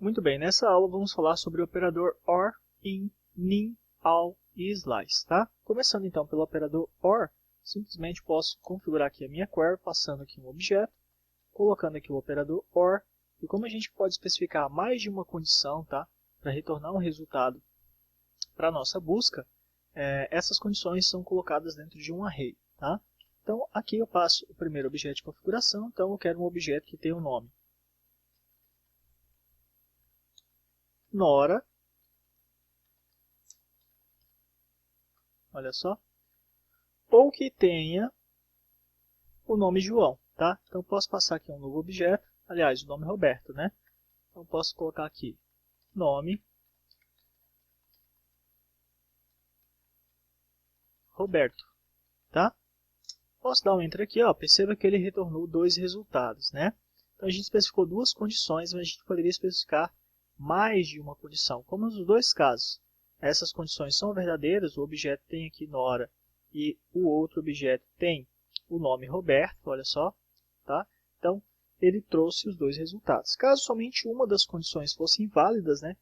Muito bem, nessa aula vamos falar sobre o operador OR, IN, NIN, ALL e SLICE, tá? Começando então pelo operador OR, simplesmente posso configurar aqui a minha query, passando aqui um objeto, colocando aqui o operador OR, e como a gente pode especificar mais de uma condição, tá? Para retornar um resultado para a nossa busca, essas condições são colocadas dentro de um array, tá? Então aqui eu passo o primeiro objeto de configuração, então eu quero um objeto que tenha o nome Nora, olha só, ou que tenha o nome João, tá? Então posso passar aqui um novo objeto, aliás, o nome Roberto, né? Então posso colocar aqui nome Roberto, tá? Posso dar um Enter aqui, ó, perceba que ele retornou dois resultados, né? Então a gente especificou duas condições, mas a gente poderia especificar mais de uma condição. Como nos dois casos, essas condições são verdadeiras, o objeto tem aqui Nora e o outro objeto tem o nome Roberto, olha só, tá? Então ele trouxe os dois resultados. Caso somente uma das condições fosse inválidas, né,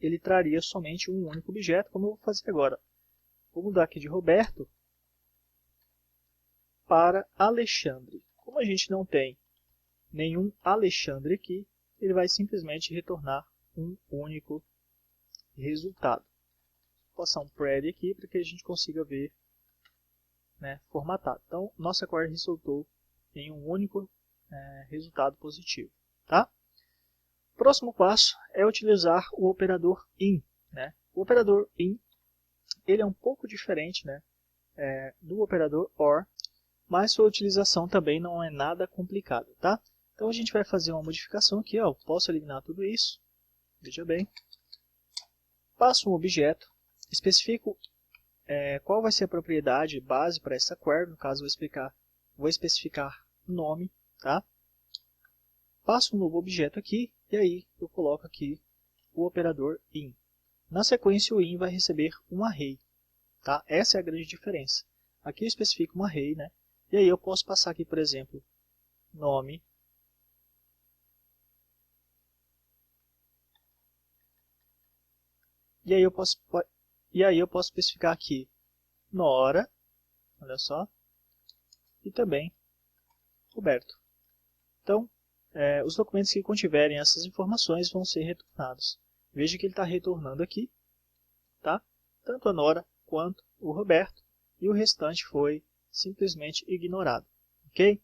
ele traria somente um único objeto, como eu vou fazer agora. Vou mudar aqui de Roberto para Alexandre. Como a gente não tem nenhum Alexandre aqui, ele vai simplesmente retornar um único resultado. Vou passar um pred aqui para que a gente consiga ver, né, formatado. Então, nossa query resultou em um único resultado positivo. Tá? O próximo passo é utilizar o operador IN. Né? O operador IN ele é um pouco diferente, né, do operador OR, mas sua utilização também não é nada complicada, tá? Então a gente vai fazer uma modificação aqui, ó. Posso eliminar tudo isso, veja bem. Passo um objeto, especifico qual vai ser a propriedade base para essa query, no caso vou especificar nome, tá? Passo um novo objeto aqui, e aí eu coloco aqui o operador IN. Na sequência o IN vai receber um array, tá? Essa é a grande diferença. Aqui eu especifico um array, né? E aí eu posso passar aqui, por exemplo, nome, e aí eu posso especificar aqui Nora, olha só, e também Roberto. Então, os documentos que contiverem essas informações vão ser retornados. Veja que ele está retornando aqui, tá? Tanto a Nora quanto o Roberto, e o restante foi simplesmente ignorado, ok?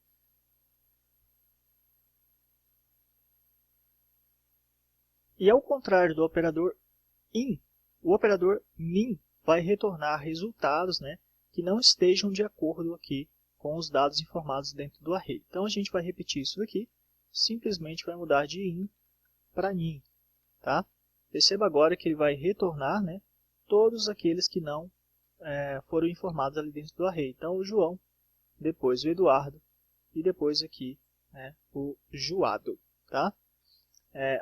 E ao contrário do operador IN, o operador NIN vai retornar resultados, né, que não estejam de acordo aqui com os dados informados dentro do array. Então a gente vai repetir isso daqui, simplesmente vai mudar de IN para NIN. Tá? Perceba agora que ele vai retornar, né, todos aqueles que não foram informados ali dentro do array. Então o João, depois o Eduardo e depois aqui, né, o Joado. Tá?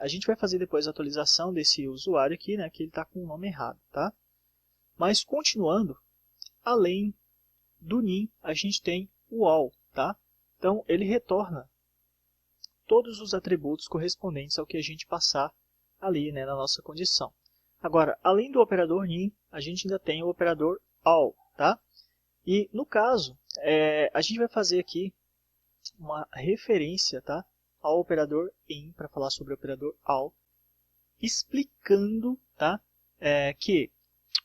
A gente vai fazer depois a atualização desse usuário aqui, né, que ele está com o nome errado. Tá? Mas continuando, além do NIN, a gente tem o ALL. Tá? Então ele retorna todos os atributos correspondentes ao que a gente passar ali, né, na nossa condição. Agora, além do operador NIN, a gente ainda tem o operador ALL. Tá? E no caso, a gente vai fazer aqui uma referência, tá, ao operador IN, para falar sobre o operador ALL, explicando, tá, que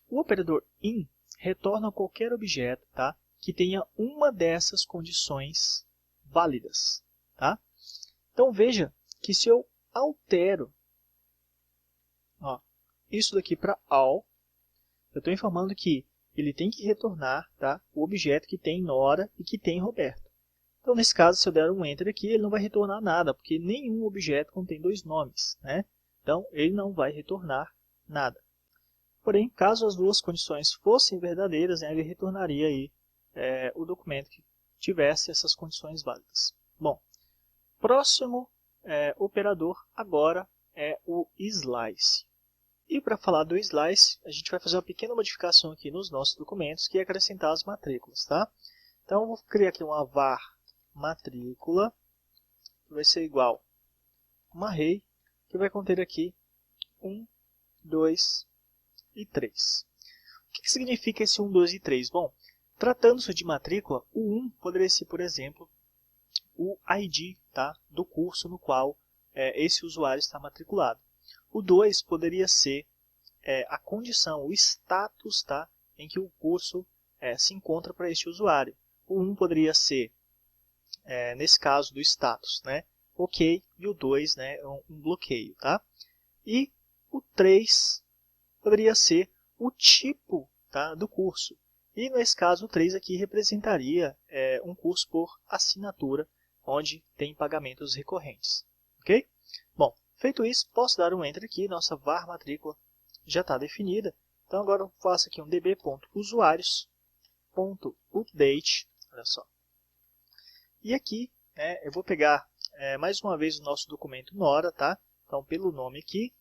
o operador IN retorna qualquer objeto, tá, que tenha uma dessas condições válidas. Tá? Então veja que se eu altero, ó, isso daqui para ALL, eu estou informando que ele tem que retornar, tá, o objeto que tem Nora e que tem Roberto. Então, nesse caso, se eu der um Enter aqui, ele não vai retornar nada, porque nenhum objeto contém dois nomes, né? Então, ele não vai retornar nada. Porém, caso as duas condições fossem verdadeiras, né, ele retornaria aí, o documento que tivesse essas condições válidas. Bom, próximo operador agora é o SLICE. E para falar do SLICE, a gente vai fazer uma pequena modificação aqui nos nossos documentos, que é acrescentar as matrículas. Tá? Então, eu vou criar aqui uma var matrícula, que vai ser igual a um array, que vai conter aqui 1, 2 e 3. O que significa esse 1, 2 e 3? Bom, tratando-se de matrícula, o 1 poderia ser, por exemplo, o ID, tá, do curso no qual esse usuário está matriculado. O 2 poderia ser a condição, o status, tá, em que o curso se encontra para este usuário. O 1 poderia ser, nesse caso do status, né, ok, e o 2, né, um bloqueio. Tá? E o 3 poderia ser o tipo, tá, do curso. E nesse caso o 3 aqui representaria um curso por assinatura, onde tem pagamentos recorrentes. Ok? Bom, feito isso, posso dar um Enter aqui, nossa var matrícula já está definida. Então agora eu faço aqui um db.usuários.update, olha só. E aqui eu vou pegar mais uma vez o nosso documento Nora, tá? Então pelo nome aqui,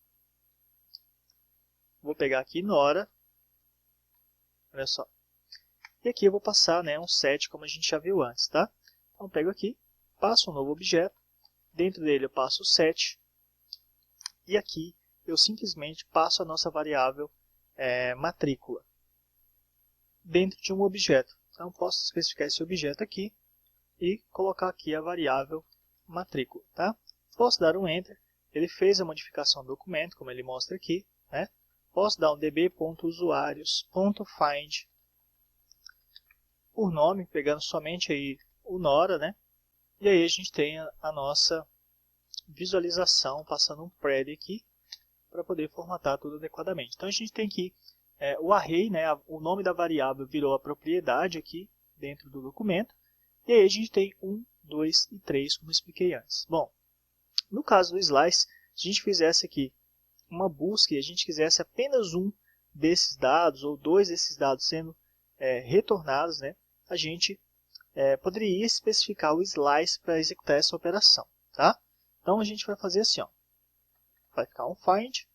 vou pegar aqui Nora, olha só. E aqui eu vou passar um set como a gente já viu antes, tá? Então eu pego aqui, passo um novo objeto, dentro dele eu passo o set, e aqui eu simplesmente passo a nossa variável matrícula dentro de um objeto. Então posso especificar esse objeto aqui e colocar aqui a variável matrícula. Tá? Posso dar um Enter, ele fez a modificação do documento, como ele mostra aqui. Né? Posso dar um db.usuários.find por nome, pegando somente aí o Nora, né? E aí a gente tem a nossa visualização, passando um pred aqui, para poder formatar tudo adequadamente. Então a gente tem aqui o array, né? O nome da variável virou a propriedade aqui dentro do documento, e aí a gente tem 1, 2 e 3, como expliquei antes. Bom, no caso do Slice, se a gente fizesse aqui uma busca e a gente quisesse apenas um desses dados, ou dois desses dados sendo retornados, né? A gente poderia especificar o Slice para executar essa operação. Tá? Então a gente vai fazer assim, ó. Vai ficar um find,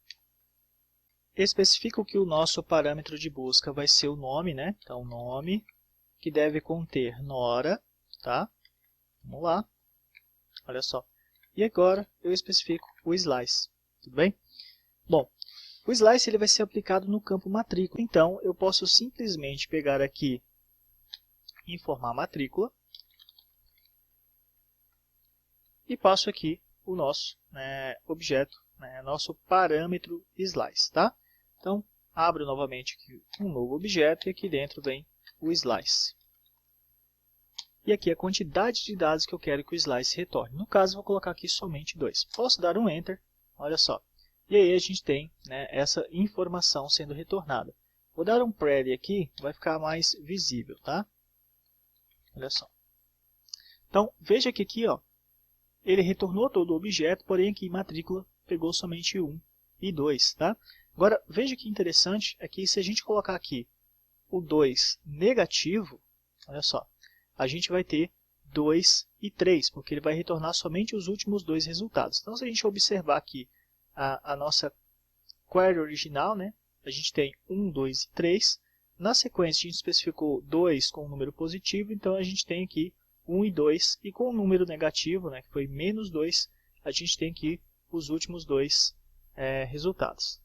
especifica que o nosso parâmetro de busca vai ser o nome, né? Então nome, que deve conter Nora, tá? Vamos lá, olha só. E agora eu especifico o Slice, tudo bem? Bom, o Slice ele vai ser aplicado no campo matrícula, então eu posso simplesmente pegar aqui informar matrícula e passo aqui o nosso objeto, nosso parâmetro Slice, tá? Então, abro novamente aqui um novo objeto e aqui dentro vem o Slice. E aqui a quantidade de dados que eu quero que o Slice retorne. No caso, vou colocar aqui somente 2. Posso dar um Enter, olha só. E aí a gente tem essa informação sendo retornada. Vou dar um pred aqui, vai ficar mais visível, tá? Olha só. Então, veja que aqui, ó, ele retornou todo o objeto, porém aqui matrícula pegou somente 1 e 2, tá? Agora, veja que interessante é que se a gente colocar aqui o 2 negativo, olha só, a gente vai ter 2 e 3, porque ele vai retornar somente os últimos dois resultados. Então, se a gente observar aqui a nossa query original, né, a gente tem 1, 2 e 3. Na sequência, a gente especificou 2 com um número positivo, então a gente tem aqui 1 e 2, e com o número negativo, né, que foi menos 2, a gente tem aqui os últimos dois resultados.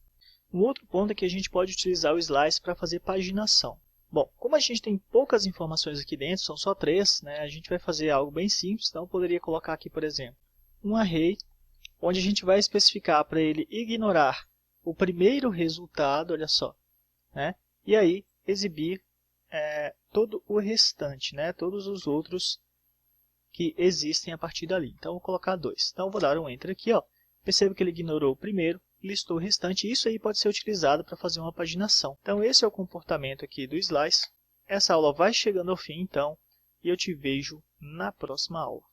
Um outro ponto é que a gente pode utilizar o Slice para fazer paginação. Bom, como a gente tem poucas informações aqui dentro, são só 3, né, a gente vai fazer algo bem simples, então eu poderia colocar aqui, por exemplo, um array, onde a gente vai especificar para ele ignorar o primeiro resultado, olha só, né, e aí exibir todo o restante, né, todos os outros que existem a partir dali. Então, eu vou colocar 2. Então, eu vou dar um Enter aqui, ó. Percebo que ele ignorou o primeiro, listou o restante. Isso aí pode ser utilizado para fazer uma paginação. Então, esse é o comportamento aqui do Slice. Essa aula vai chegando ao fim, então, e eu te vejo na próxima aula.